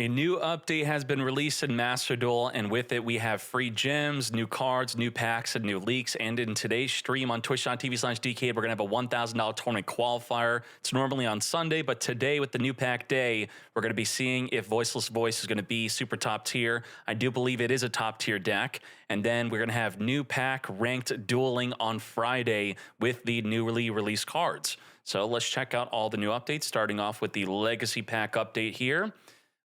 A new update has been released in Master Duel, and with it, we have free gems, new cards, new packs, and new leaks. And in today's stream on twitch.tv/DK, we're going to have a $1,000 tournament qualifier. It's normally on Sunday, but today, with the new pack day, we're going to be seeing if Voiceless Voice is going to be super top tier. I do believe it is a top tier deck. And then we're going to have new pack ranked dueling on Friday with the newly released cards. So let's check out all the new updates, starting off with the Legacy Pack update here.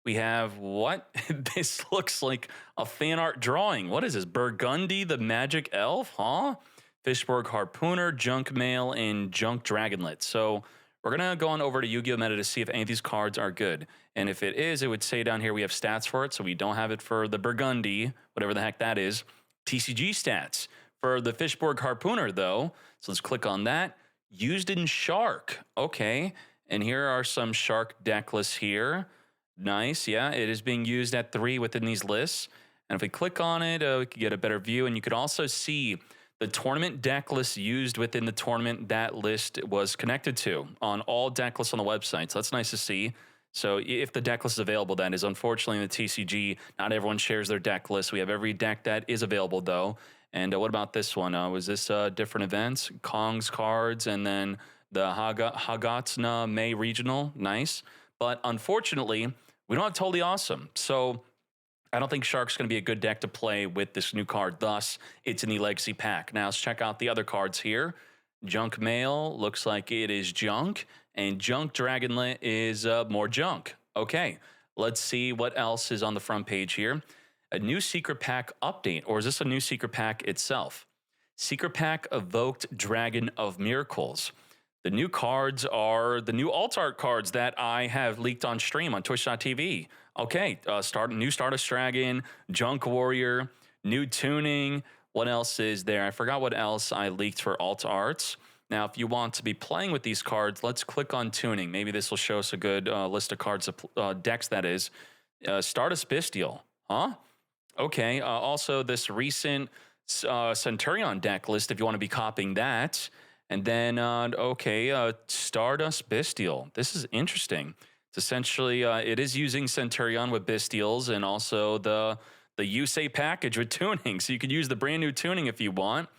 We have what? This looks like a fan art drawing. What is this? Burgundy, the Magic Elf, huh? Fishborg Harpooner, Junk Mail, and Junk Dragonlet. So we're going to go on over to Yu-Gi-Oh! Meta to see if any of these cards are good. And if it is, it would say down here we have stats for it. So we don't have it for the Burgundy, whatever the heck that is. TCG stats. For the Fishborg Harpooner, though, so let's click on that. Used in Shark. Okay. And here are some Shark deck lists here. Nice, yeah, it is being used at 3 within these lists. And if we click on it, we can get a better view. And you could also see the tournament deck list used within the tournament that list was connected to on all deck lists on the website. So that's nice to see. So if the deck list is available, that is. Unfortunately, in the TCG, not everyone shares their deck list. We have every deck that is available, though. And what about this one? Was this different events? Kong's cards, and then the Hagatsuna May Regional. Nice. But unfortunately, we don't have Totally Awesome. So I don't think Shark's going to be a good deck to play with this new card. Thus, it's in the Legacy Pack. Now, let's check out the other cards here. Junk Mail looks like it is junk. And Junk Dragonlet is more junk. Okay, let's see what else is on the front page here. A new Secret Pack update. Or is this a new Secret Pack itself? Secret Pack Evoked Dragon of Miracles. The new cards are the new alt art cards that I have leaked on stream on twitch.tv. Okay, new Stardust Dragon, Junk Warrior, new tuning. What else is there? I forgot what else I leaked for alt arts. Now, if you want to be playing with these cards, let's click on tuning. Maybe this will show us a good list of cards, decks that is. Stardust Bestial, huh? Okay, also this recent Centurion deck list if you want to be copying that. And then, Stardust Bestial. This is interesting. It's essentially, it is using Centurion with Bestials and also the Yusei package with tuning. So you could use the brand new tuning if you want.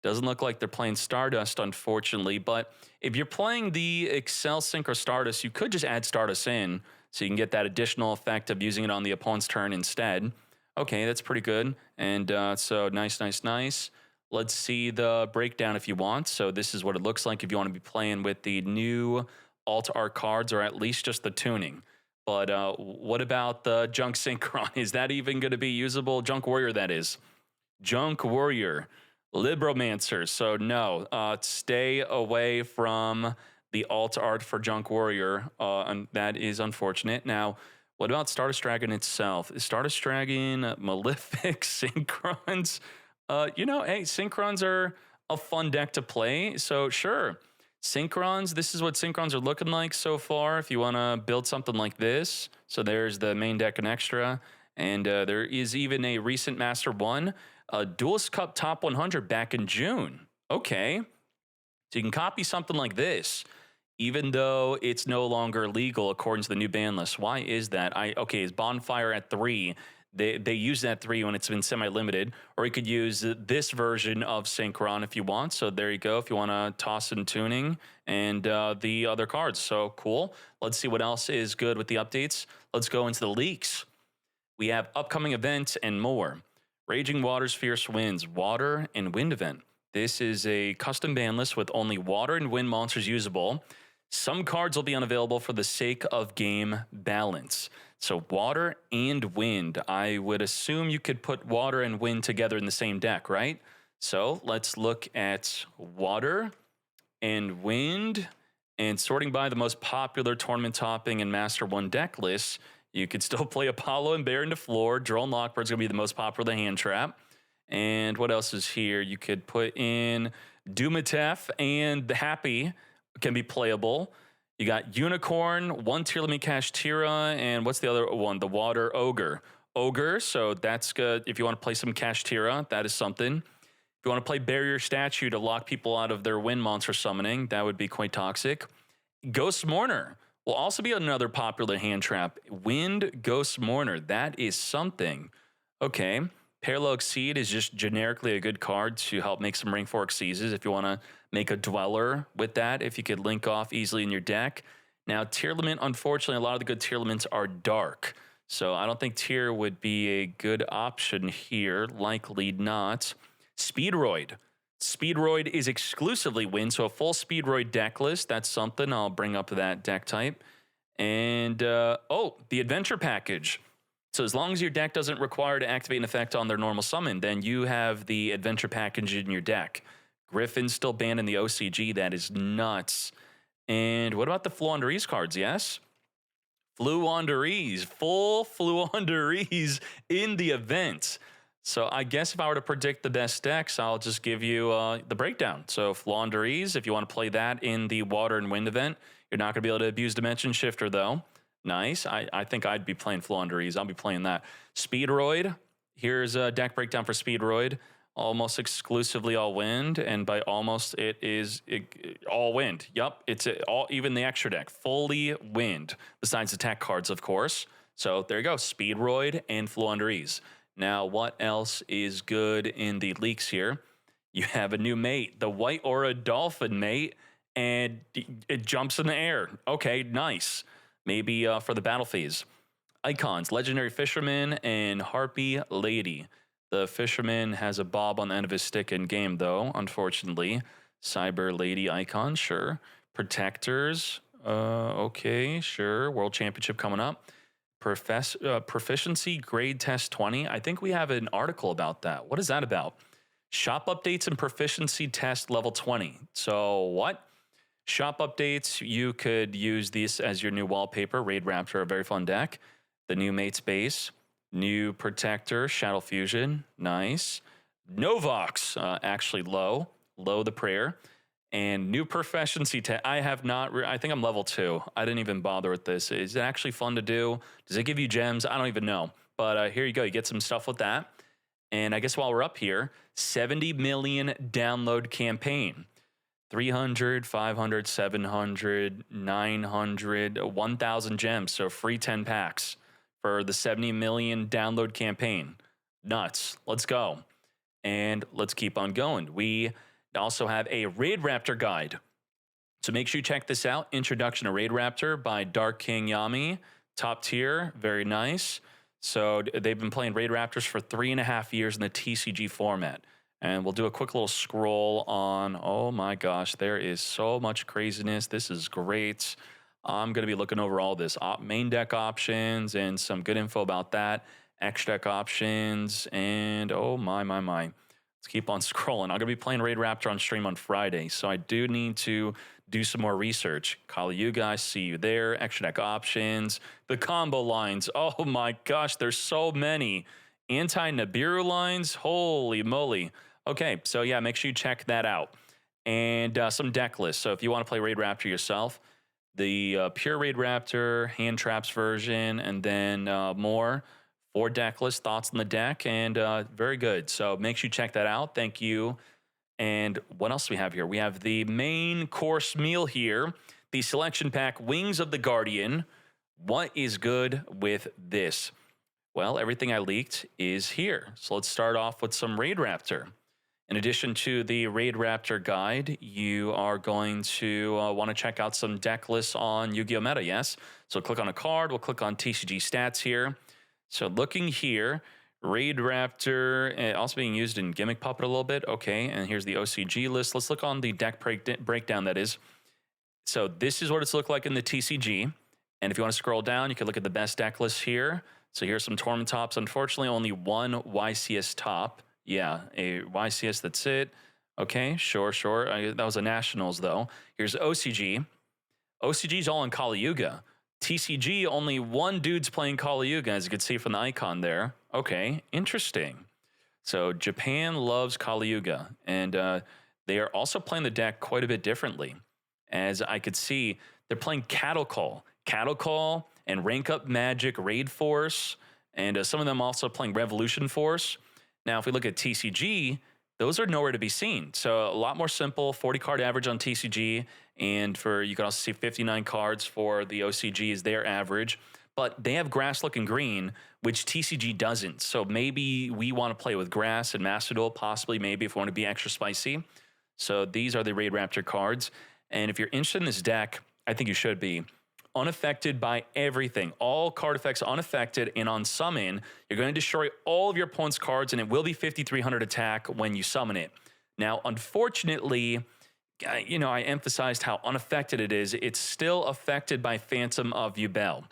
Doesn't look like they're playing Stardust, unfortunately. But if you're playing the Excel Synchro Stardust, you could just add Stardust in so you can get that additional effect of using it on the opponent's turn instead. Okay, that's pretty good. And so nice. Let's see the breakdown if you want. So this is what it looks like if you want to be playing with the new alt art cards, or at least just the tuning. But what about the Junk Synchron? Is that even going to be usable? Junk Warrior, that is. Junk Warrior. Libromancer. So no, stay away from the alt art for Junk Warrior. And that is unfortunate. Now, what about Stardust Dragon itself? Is Stardust Dragon Malefic Synchrons? Hey, Synchrons are a fun deck to play, so sure. Synchrons, this is what Synchrons are looking like so far if you want to build something like this. So there's the main deck and extra, and there is even a recent Master 1, a Duelist Cup Top 100 back in June. Okay, so you can copy something like this, even though it's no longer legal according to the new ban list. Why is that? Is Bonfire at 3? They use that 3 when it's been semi-limited, or you could use this version of Synchron if you want. So there you go, if you want to toss in tuning and the other cards. So cool. Let's see what else is good with the updates. Let's go into the leaks. We have upcoming events and more. Raging Waters, Fierce Winds, Water and Wind event. This is a custom ban list with only water and wind monsters usable. Some cards will be unavailable for the sake of game balance. So water and wind. I would assume you could put water and wind together in the same deck, right? So let's look at water and wind, and sorting by the most popular tournament topping and Master 1 deck lists, you could still play Apollo and Baron to Floor. Drone Lockbird's going to be the most popular hand trap. And what else is here? You could put in Dumatef and the Happy can be playable. You got Unicorn, one tier limit Kashtira, and what's the other one? The Water Ogre. So that's good. If you want to play some Kashtira, that is something. If you want to play Barrier Statue to lock people out of their wind monster summoning, that would be quite toxic. Ghost Mourner, Will also be another popular hand trap, Wind Ghost Mourner. That is something. Okay. Parallel Exceed is just generically a good card to help make some Ring 4 Exceeds if you want to make a Dweller with that, if you could link off easily in your deck. Now, Tier Limit, unfortunately, a lot of the good Tier Limits are dark. So I don't think Tier would be a good option here. Likely not. Speedroid. Speedroid is exclusively Wind, so a full Speedroid deck list. That's something. I'll bring up that deck type. And, oh, the Adventure Package. So as long as your deck doesn't require to activate an effect on their normal summon, then you have the Adventure Package in your deck. Griffin's still banned in the OCG. That is nuts. And what about the Fluanderese cards, yes? Fluanderese, full Fluanderese in the event. So I guess if I were to predict the best decks, I'll just give you the breakdown. So Fluanderese, if you want to play that in the Water and Wind event, you're not going to be able to abuse Dimension Shifter, though. Nice. I think I'd be playing Fluanderese. I'll be playing that. Speedroid. Here's a deck breakdown for Speedroid. Almost exclusively all wind, and by almost it is all wind. Yep, it's all, even the extra deck, fully wind, besides attack cards, of course. So there you go, Speedroid and Fluanderese. Now, what else is good in the leaks here? You have a new mate, the White Aura Dolphin mate, and it jumps in the air. Okay, nice. Maybe for the battle phase. Icons, Legendary Fisherman and Harpy Lady. The Fisherman has a bob on the end of his stick in game, though, unfortunately. Cyber Lady icon, sure. Protectors, okay, sure. World Championship coming up. Proficiency Grade Test 20. I think we have an article about that. What is that about? Shop updates and proficiency test level 20. So what? Shop updates, you could use this as your new wallpaper. Raid Raptor, a very fun deck. The new Mate's Base. New Protector, Shadow Fusion. Nice. Novox, actually low. Low the prayer. And new proficiency test. I have not, I think I'm level 2. I didn't even bother with this. Is it actually fun to do? Does it give you gems? I don't even know. But here you go. You get some stuff with that. And I guess while we're up here, 70 million download campaign. 300, 500, 700, 900, 1,000 gems. So free 10 packs for the 70 million download campaign. Nuts. Let's go. And let's keep on going. We also have a Raid Raptor guide. So make sure you check this out. Introduction to Raid Raptor by Dark King Yami. Top tier. Very nice. So they've been playing Raid Raptors for 3.5 years in the TCG format. And we'll do a quick little scroll on, oh my gosh, there is so much craziness. This is great. I'm going to be looking over all this. Main deck options and some good info about that. X deck options and oh my. Let's keep on scrolling. I'm going to be playing Raid Raptor on stream on Friday, so I do need to do some more research. Kali, you guys, see you there. X deck options. The combo lines. Oh my gosh, there's so many. Anti-Nibiru lines. Holy moly. Okay, so yeah, make sure you check that out. And some deck lists. So if you want to play Raid Raptor yourself, the pure Raid Raptor, hand traps version, and then more. 4 deck lists, thoughts on the deck, and very good. So make sure you check that out. Thank you. And what else do we have here? We have the main course meal here. The selection pack, Wings of the Guardian. What is good with this? Well, everything I leaked is here. So let's start off with some Raid Raptor. In addition to the Raid Raptor guide, you are going to want to check out some deck lists on Yu-Gi-Oh! Meta, yes? So click on a card. We'll click on TCG stats here. So looking here, Raid Raptor also being used in Gimmick Puppet a little bit. Okay, and here's the OCG list. Let's look on the deck breakdown, that is. So this is what it's looked like in the TCG. And if you want to scroll down, you can look at the best deck lists here. So here's some tournament tops. Unfortunately, only one YCS top. Yeah, a YCS, that's it. Okay, sure. That was a Nationals, though. Here's OCG. OCG's all in Kali Yuga. TCG, only one dude's playing Kali Yuga, as you can see from the icon there. Okay, interesting. So Japan loves Kali Yuga, and they are also playing the deck quite a bit differently. As I could see, they're playing Cattle Call, and Rank Up Magic Raid Force, and some of them also playing Revolution Force. Now, if we look at TCG, those are nowhere to be seen. So a lot more simple, 40 card average on TCG. And for, you can also see 59 cards for the OCG is their average. But they have grass looking green, which TCG doesn't. So maybe we want to play with grass and Master Duel, possibly maybe if we want to be extra spicy. So these are the Raid Raptor cards. And if you're interested in this deck, I think you should be. Unaffected by everything. All card effects unaffected, and on summon, you're going to destroy all of your opponent's cards, and it will be 5,300 attack when you summon it. Now, unfortunately, I emphasized how unaffected it is. It's still affected by Phantom of Yubel.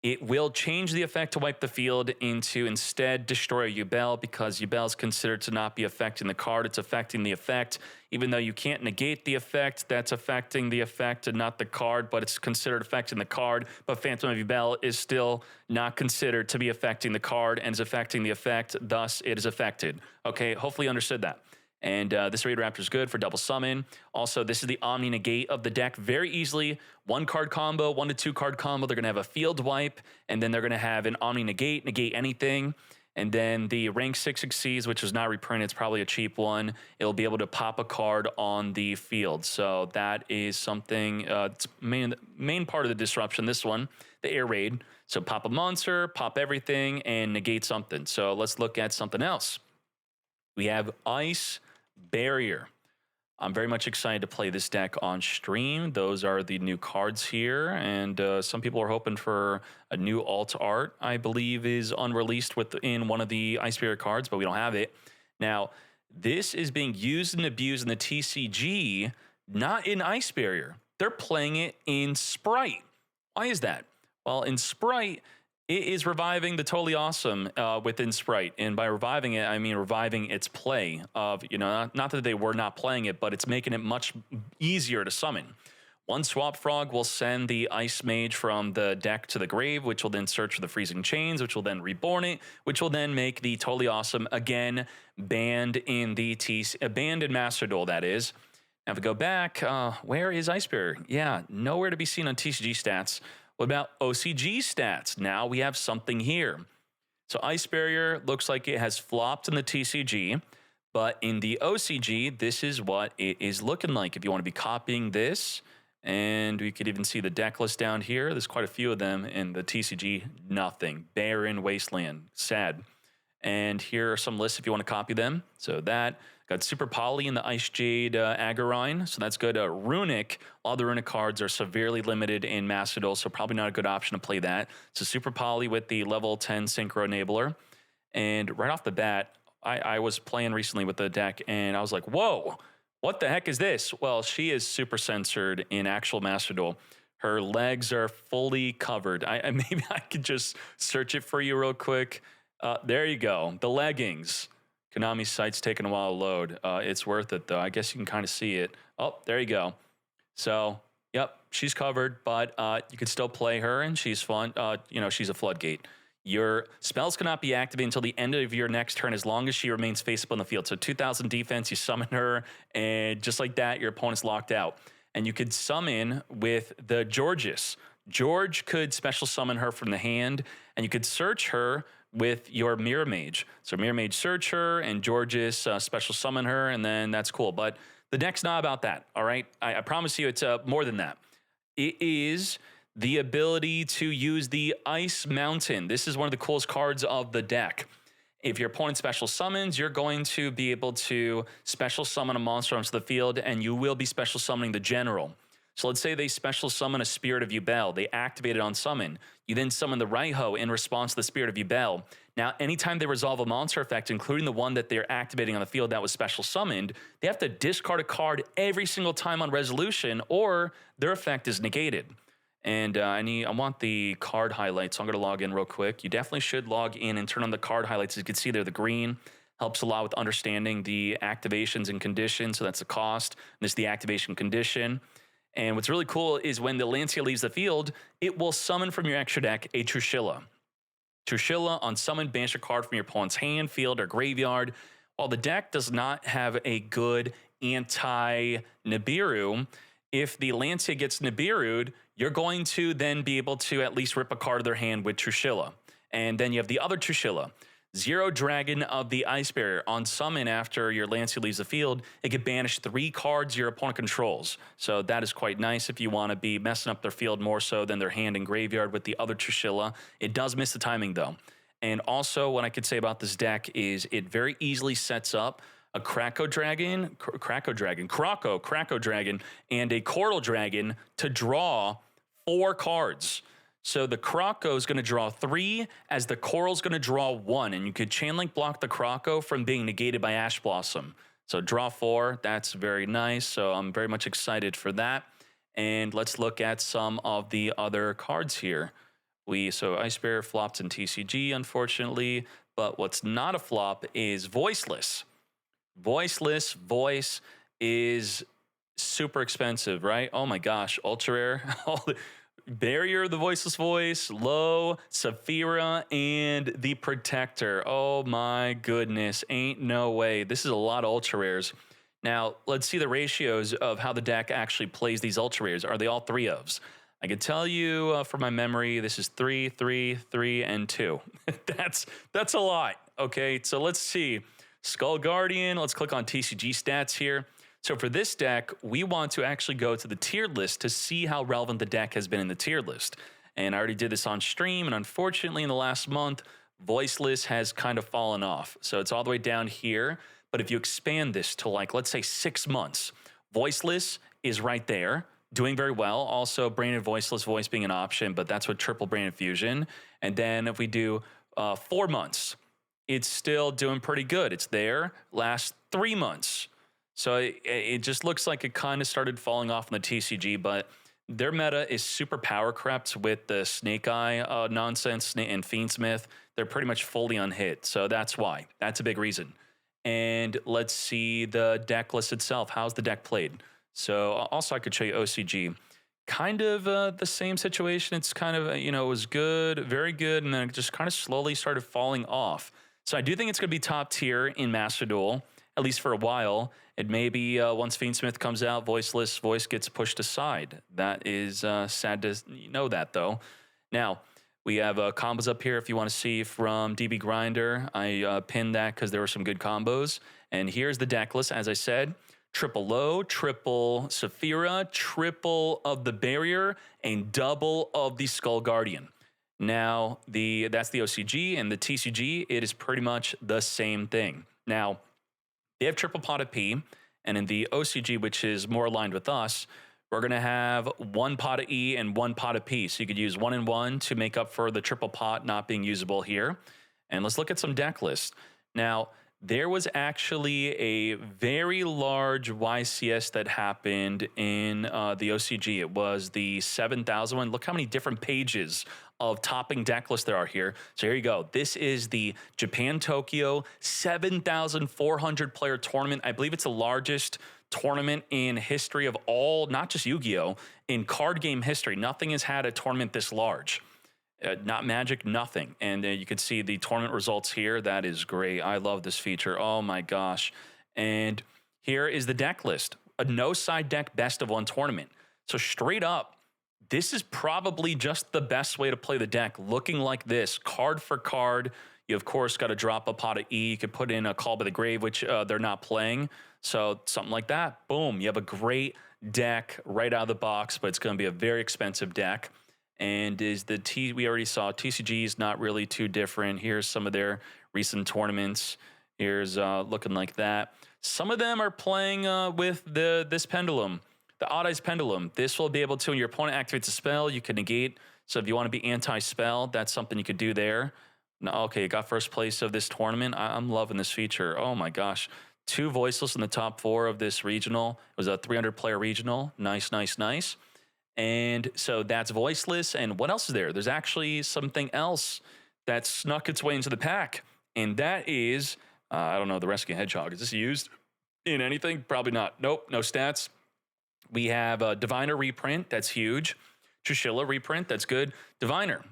It will change the effect to wipe the field into instead destroy Yubel, because Yubel is considered to not be affecting the card. It's affecting the effect. Even though you can't negate the effect, that's affecting the effect and not the card, but it's considered affecting the card. But Phantom of Yubel is still not considered to be affecting the card and is affecting the effect. Thus, it is affected. Okay, hopefully you understood that. And this Raid Raptor is good for double summon. Also, this is the Omni Negate of the deck. Very easily, 1 card combo, 1 to 2 card combo. They're going to have a field wipe, and then they're going to have an Omni Negate, negate anything. And then the rank 6 Exceeds, which is not reprinted, it's probably a cheap one. It'll be able to pop a card on the field. So that is something, it's main part of the disruption, this one, the Air Raid. So pop a monster, pop everything, and negate something. So let's look at something else. We have Ice Barrier. I'm very much excited to play this deck on stream. Those are the new cards here, and some people are hoping for a new alt art, I believe is unreleased within one of the Ice Barrier cards, but we don't have it. Now, this is being used and abused in the TCG, not in Ice Barrier. They're playing it in Sprite. Why is that? Well, in Sprite, it is reviving the Totally Awesome within Sprite. And by reviving it, I mean reviving its play of, not that they were not playing it, but it's making it much easier to summon. One Swap Frog will send the Ice Mage from the deck to the grave, which will then search for the Freezing Chains, which will then reborn it, which will then make the Totally Awesome again banned in the banned in Master Duel, that is. Now if we go back, where is Ice Barrier? Yeah, nowhere to be seen on TCG stats. What about OCG stats? Now we have something here. So Ice Barrier looks like it has flopped in the TCG, but in the OCG, this is what it is looking like. If you want to be copying this, and we could even see the deck list down here. There's quite a few of them in the TCG. Nothing. Barren Wasteland. Sad. And here are some lists if you want to copy them. So that. Got Super Poly in the Ice Jade Agarine, so that's good. Runic, all the Runic cards are severely limited in Master Duel, so probably not a good option to play that. So Super Poly with the level 10 Synchro Enabler. And right off the bat, I was playing recently with the deck, and I was like, whoa, what the heck is this? Well, she is super censored in actual Master Duel. Her legs are fully covered. Maybe I could just search it for you real quick. There you go, the leggings. Konami's site's taking a while to load. It's worth it, though. I guess you can kind of see it. Oh, there you go. So, yep, she's covered, but you can still play her, and she's fun. She's a floodgate. Your spells cannot be activated until the end of your next turn as long as she remains face up on the field. So 2,000 defense, you summon her, and just like that, your opponent's locked out. And you could summon with the Georges. George could special summon her from the hand, and you could search her with your Mirror Mage. So Mirror Mage search her, and Georges special summon her, and then that's cool. But the deck's not about that, all right? I promise you it's more than that. It is the ability to use the Ice Mountain. This is one of the coolest cards of the deck. If your opponent special summons, you're going to be able to special summon a monster onto the field, and you will be special summoning the General. So let's say they special summon a Spirit of Yubel. They activate it on summon. You then summon the Raiho in response to the Spirit of Yubel. Now, anytime they resolve a monster effect, including the one that they're activating on the field that was special summoned, they have to discard a card every single time on resolution, or their effect is negated. And I want the card highlights, so I'm going to log in real quick. You definitely should log in and turn on the card highlights. As you can see there, the green helps a lot with understanding the activations and conditions. So that's the cost. And this is the activation condition. And what's really cool is when the Lancia leaves the field, it will summon from your extra deck a Trushilla. Trushilla on summon, banish a card from your opponent's hand, field, or graveyard. While the deck does not have a good anti-Nibiru, if the Lancia gets Nibiru'd, you're going to then be able to at least rip a card of their hand with Trushilla. And then you have the other Trushilla. Zero Dragon of the Ice Barrier. On summon, after your Lancey leaves the field, it can banish 3 cards your opponent controls. So that is quite nice if you want to be messing up their field more so than their hand and graveyard with the other Trishilla. It does miss the timing though. And also what I could say about this deck is it very easily sets up a Krako Dragon, and a Chordal Dragon to draw 4 cards. So the Krako is going to draw 3, as the Coral is going to draw 1, and you could Chainlink block the Krako from being negated by Ash Blossom. So draw 4, that's very nice. So I'm very much excited for that. And let's look at some of the other cards here. So Ice Bear flopped in TCG, unfortunately, but what's not a flop is Voiceless. Voice is super expensive, right? Oh my gosh, ultra rare. Barrier, the Voiceless Voice, Low, Saphira, and the Protector. Oh my goodness, ain't no way. This is a lot of ultra rares. Now, let's see the ratios of how the deck actually plays these ultra rares. Are they all 3-ofs? I can tell you from my memory, this is 3, 3, 3, and 2. That's a lot. Okay, so let's see. Skull Guardian, let's click on TCG stats here. So for this deck, we want to actually go to the tiered list to see how relevant the deck has been in the tiered list. And I already did this on stream, and unfortunately in the last month, Voiceless has kind of fallen off. So it's all the way down here. But if you expand this to, like, let's say 6 months, Voiceless is right there, doing very well. Also, Branded Voiceless Voice being an option, but that's with triple Branded Fusion. And then if we do 4 months, it's still doing pretty good. It's there. Last 3 months. So it just looks like it kind of started falling off in the TCG, but their meta is super power crept with the Snake Eye nonsense and Fiendsmith. They're pretty much fully unhit, so that's why. That's a big reason. And let's see the deck list itself. How's the deck played? So also I could show you OCG. Kind of the same situation. It's kind of, it was good, very good, and then it just kind of slowly started falling off. So I do think it's going to be top tier in Master Duel, at least for a while. And maybe once Fiendsmith comes out, Voiceless Voice gets pushed aside. That is sad to know that, though. Now, we have combos up here if you want to see from DB Grinder. I pinned that because there were some good combos. And here's the deck list, as I said. Triple Low, triple Saphira, triple of the Barrier, and double of the Skull Guardian. Now, that's the OCG, and the TCG, it is pretty much the same thing. Now, they have triple pot of P, and in the OCG, which is more aligned with us, we're going to have 1 pot of E and 1 pot of P. So you could use 1 and 1 to make up for the triple pot not being usable here. And let's look at some deck lists. Now, there was actually a very large YCS that happened in the OCG. It was the 7,000 one. Look how many different pages of topping deck lists there are here. So here you go. This is the Japan Tokyo 7,400 player tournament. I believe it's the largest tournament in history of all, not just Yu-Gi-Oh, in card game history. Nothing has had a tournament this large. Not Magic, nothing. And you can see the tournament results here. That is great. I love this feature. Oh my gosh. And here is the deck list. A no side deck best of 1 tournament. So straight up, this is probably just the best way to play the deck. Looking like this, card for card. You, of course, got to drop a pot of E. You could put in a Call by the Grave, which they're not playing. So something like that. Boom. You have a great deck right out of the box, but it's going to be a very expensive deck. And we already saw TCG is not really too different. Here's some of their recent tournaments. Here's looking like that. Some of them are playing with this pendulum, the Odd Eyes Pendulum. This will be able to, when your opponent activates a spell, you can negate. So if you want to be anti-spell, that's something you could do there. Now, okay, you got first place of this tournament. I'm loving this feature. Oh my gosh. 2 Voiceless in the top 4 of this regional. It was a 300-player regional. Nice, nice, nice. And so that's Voiceless. And what else is there? There's actually something else that snuck its way into the pack. And that is, I don't know, the Rescue Hedgehog. Is this used in anything? Probably not. Nope, no stats. We have a Diviner reprint. That's huge. Trishilla reprint. That's good. Diviner.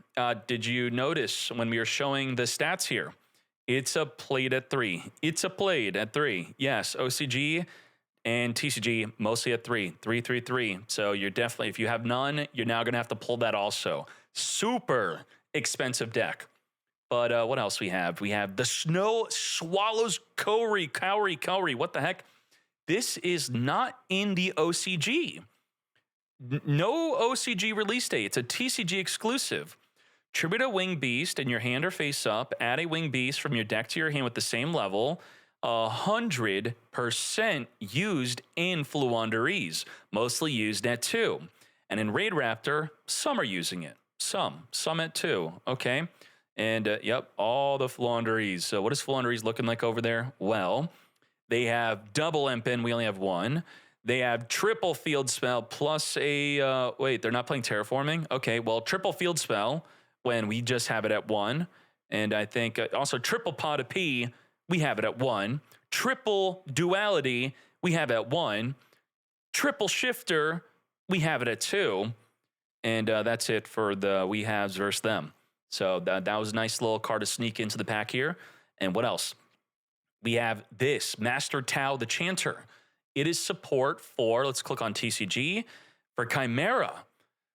Did you notice when we were showing the stats here? It's a played at 3. It's a played at 3. Yes, OCG and TCG mostly at 3. 3, 3, 3. So you're definitely, if you have none, you're now going to have to pull that also. Super expensive deck. But what else we have? We have the Snow Swallows Cowrie. What the heck? This is not in the OCG. No OCG release date. It's a TCG exclusive. Tribute a winged beast in your hand or face up. Add a winged beast from your deck to your hand with the same level. 100% used in Fluandereeze, mostly used at 2. And in Raid Raptor, some are using it. Some at 2. Okay. And yep, all the Fluandereeze. So what is Fluandereeze looking like over there? Well, they have double Impin. We only have 1. They have triple field spell plus a, wait, they're not playing terraforming? Okay, well, triple field spell when we just have it at 1. And I think also triple pot of P, we have it at 1. Triple duality, we have at 1. Triple shifter, we have it at 2. And that's it for the we haves versus them. So that was a nice little card to sneak into the pack here. And what else? We have this Master Tau the Chanter. It is support for, let's click on TCG, for Chimera.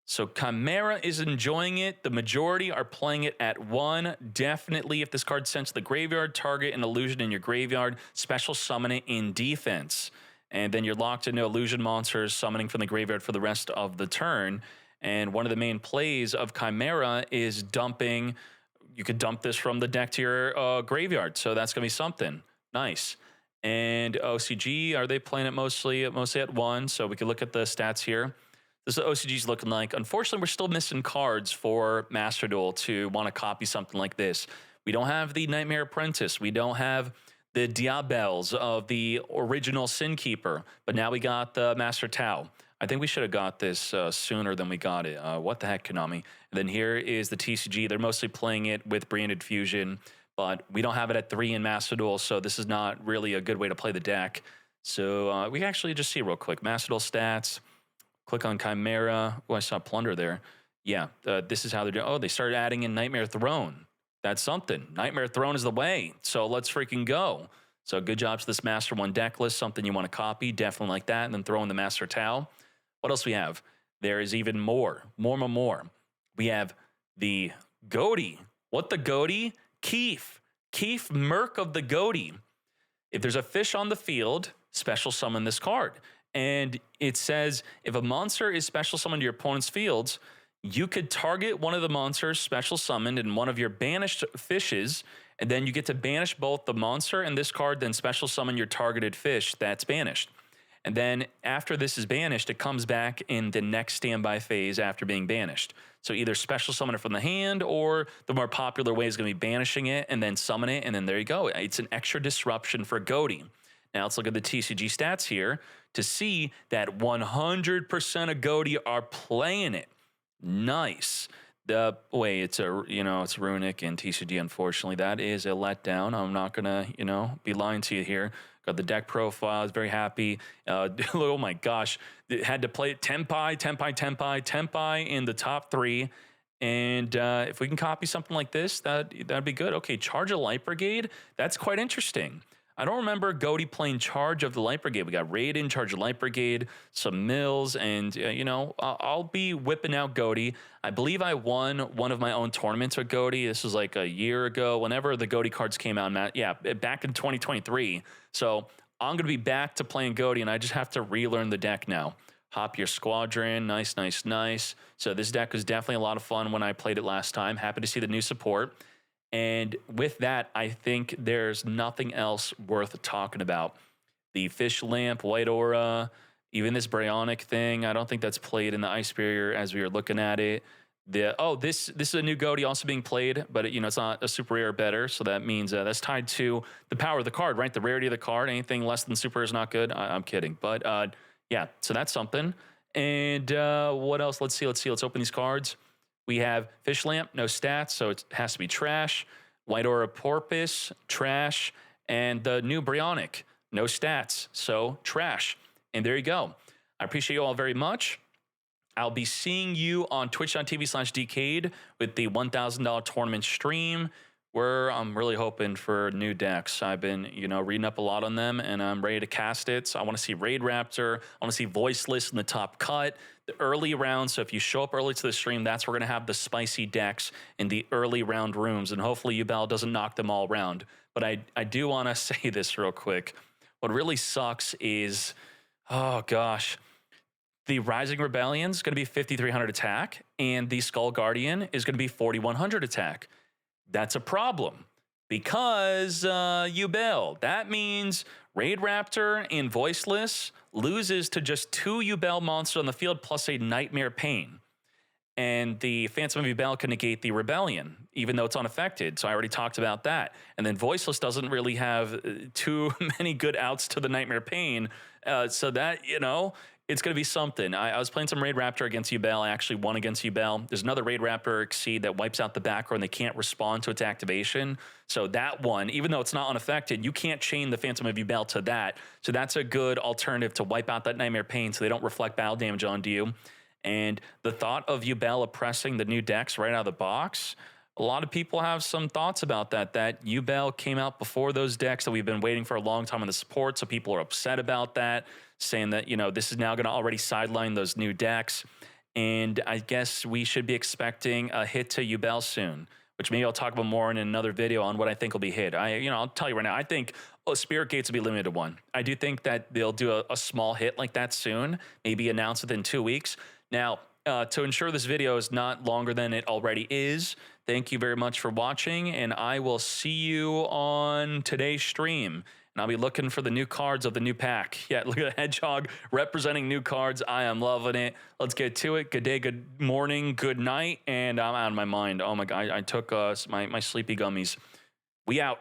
So Chimera is enjoying it. The majority are playing it at 1. Definitely, if this card's sent to the graveyard, target an illusion in your graveyard, special summon it in defense. And then you're locked into illusion monsters summoning from the graveyard for the rest of the turn. And one of the main plays of Chimera is dumping. You could dump this from the deck to your graveyard. So that's going to be something. Nice. And OCG, are they playing it mostly at 1? So we can look at the stats here. This is what OCG's looking like. Unfortunately, we're still missing cards for Master Duel to want to copy something like this. We don't have the Nightmare Apprentice. We don't have the Diabels of the original Sin Keeper. But now we got the Master Tau. I think we should have got this sooner than we got it. What the heck, Konami? And then here is the TCG. They're mostly playing it with Branded Fusion, but we don't have it at 3 in Master Duel, so this is not really a good way to play the deck. So we can actually just see real quick. Master Duel stats, click on Chimera. Oh, I saw Plunder there. Yeah, this is how they're doing. Oh, they started adding in Nightmare Throne. That's something. Nightmare Throne is the way, so let's freaking go. So good job to this Master 1 deck list, something you want to copy, definitely like that, and then throw in the Master Tau. What else we have? There is even more. We have the Goaty. What the Goaty? Keef Merc of the Goaty. If there's a fish on the field, special summon this card. And it says if a monster is special summoned to your opponent's fields, you could target one of the monsters special summoned in one of your banished fishes, and then you get to banish both the monster and this card, then special summon your targeted fish that's banished. And then after this is banished, it comes back in the next standby phase after being banished. So either special summon it from the hand, or the more popular way is going to be banishing it and then summon it, and then there you go. It's an extra disruption for Goaty. Now let's look at the TCG stats here to see that 100% of Goaty are playing it. Nice. It's Runic and TCG, unfortunately. That is a letdown. I'm not going to, be lying to you here. Got the deck profile. I was very happy. Oh my gosh. Had to play Tempai in the top 3. And if we can copy something like this, that'd be good. Okay, Charge of Light Brigade. That's quite interesting. I don't remember Goaty playing Charge of the Light Brigade. We got Raiden, Charge of Light Brigade, some Mills, and, I'll be whipping out Goaty. I believe I won one of my own tournaments with Goaty. This was like a year ago, whenever the Goaty cards came out. Back in 2023. So I'm going to be back to playing Goaty, and I just have to relearn the deck now. Hop your Squadron. Nice. So this deck was definitely a lot of fun when I played it last time. Happy to see the new support. And with that, I think there's nothing else worth talking about. The Fish Lamp, White Aura, even this Bryonic thing, I don't think that's played in the Ice Barrier as we were looking at it. This is a new Goaty also being played, but it's not a super rare or better, so that means that's tied to the power of the card, right? The rarity of the card. Anything less than super is not good. I'm kidding, but so that's something. And what else? Let's see. Let's open these cards. We have Fish Lamp, no stats, so it has to be trash. White Aura Porpoise, trash. And the new Bryonic, no stats, so trash. And there you go. I appreciate you all very much. I'll be seeing you on twitch.tv/Decade with the $1,000 tournament stream. I'm really hoping for new decks. I've been, reading up a lot on them, and I'm ready to cast it. So I want to see Raid Raptor. I want to see Voiceless in the top cut, the early round. So if you show up early to the stream, that's where we're going to have the spicy decks in the early round rooms, and hopefully Yubel doesn't knock them all around. But I do want to say this real quick. What really sucks is, oh gosh, the Rising Rebellion is going to be 5,300 attack, and the Skull Guardian is going to be 4,100 attack. That's a problem because Yubel. That means Raid Raptor and Voiceless loses to just 2 Yubel monsters on the field plus a Nightmare Pain. And the Phantom of Yubel can negate the Rebellion, even though it's unaffected. So I already talked about that. And then Voiceless doesn't really have too many good outs to the Nightmare Pain. So that, it's going to be something. I was playing some Raid Raptor against Yubel. I actually won against Yubel. There's another Raid Raptor Exceed that wipes out the back row and they can't respond to its activation. So that one, even though it's not unaffected, you can't chain the Phantom of Yubel to that. So that's a good alternative to wipe out that Nightmare Pain so they don't reflect battle damage onto you. And the thought of Yubel oppressing the new decks right out of the box, a lot of people have some thoughts about that Yubel came out before those decks that we've been waiting for a long time in the support. So people are upset about that, saying that, this is now going to already sideline those new decks. And I guess we should be expecting a hit to Yubel soon, which maybe I'll talk about more in another video on what I think will be hit. I'll tell you right now, I think Spirit Gates will be limited to 1. I do think that they'll do a small hit like that soon, maybe announce within 2 weeks. Now, to ensure this video is not longer than it already is, thank you very much for watching, and I will see you on today's stream. And I'll be looking for the new cards of the new pack. Yeah, look at the Hedgehog representing new cards. I am loving it. Let's get to it. Good day, good morning, good night, and I'm out of my mind. Oh my God, I took my sleepy gummies. We out.